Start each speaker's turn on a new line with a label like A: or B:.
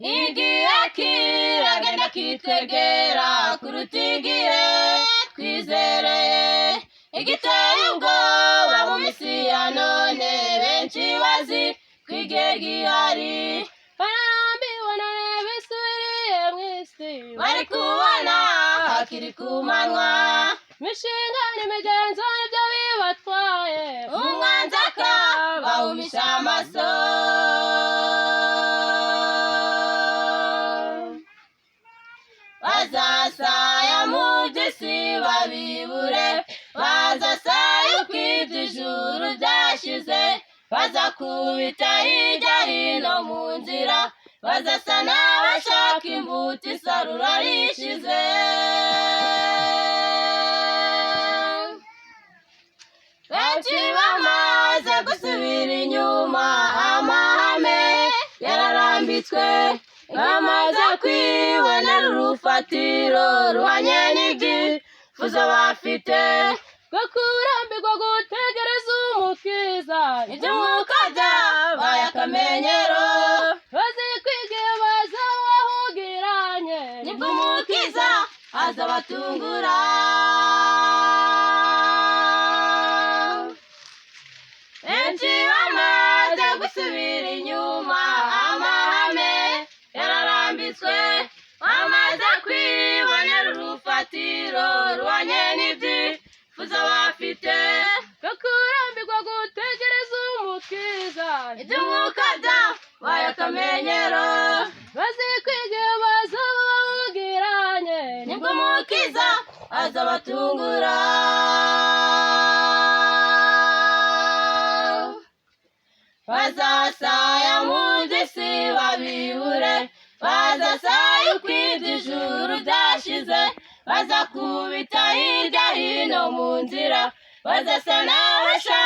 A: igihe kiragenda kitwegera kuruta igihe twizereye. Igiteye ubwoba mu misi ya none benshi bazi ko igihe gihari,
B: barambiwe none bisubiriye mw'isi,
A: bari kubona hakiri ku manywa.
B: imishinga n'imigenzo nibyo bibatwaye,
A: umwanzi akabahumisha amaso. Bazasaya mu by'isi babibure, bazasaya uko iby'ijuru byashize, bazakubita hirya hino mu nzira, bazasa n'abashaka imbuto isarura rishize. Benshi bamaze gusubira inyuma, amahame yararambitswe, bamaze kwibonera urufatiro ruhanye n'ibyifuzo bafite,
B: bwo kurambirwa gutegereza umukiza.
A: iby'umwuka byabaye akamenyero,
B: bazi ko igihe bazaba bahugiranye,
A: nibwo umukiza azabatungura. Benshi bamaze gusubira inyuma, amahame yararambitswe, bamaze kwibonera urufatiro ruhanye n'ibyifuzo bafite,
B: bwo kurambirwa gutegereza umukiza.
A: iby'umwuka byabaye akamenyero,
B: bazi ko igihe bazaba bahugiranye,
A: nibwo umukiza azabatungura. Bazasaya mu by'isi babibure, bazasaya uko iby'ijuru byashize, bazakubita hirya hino mu nzira, bazasa n'abashaka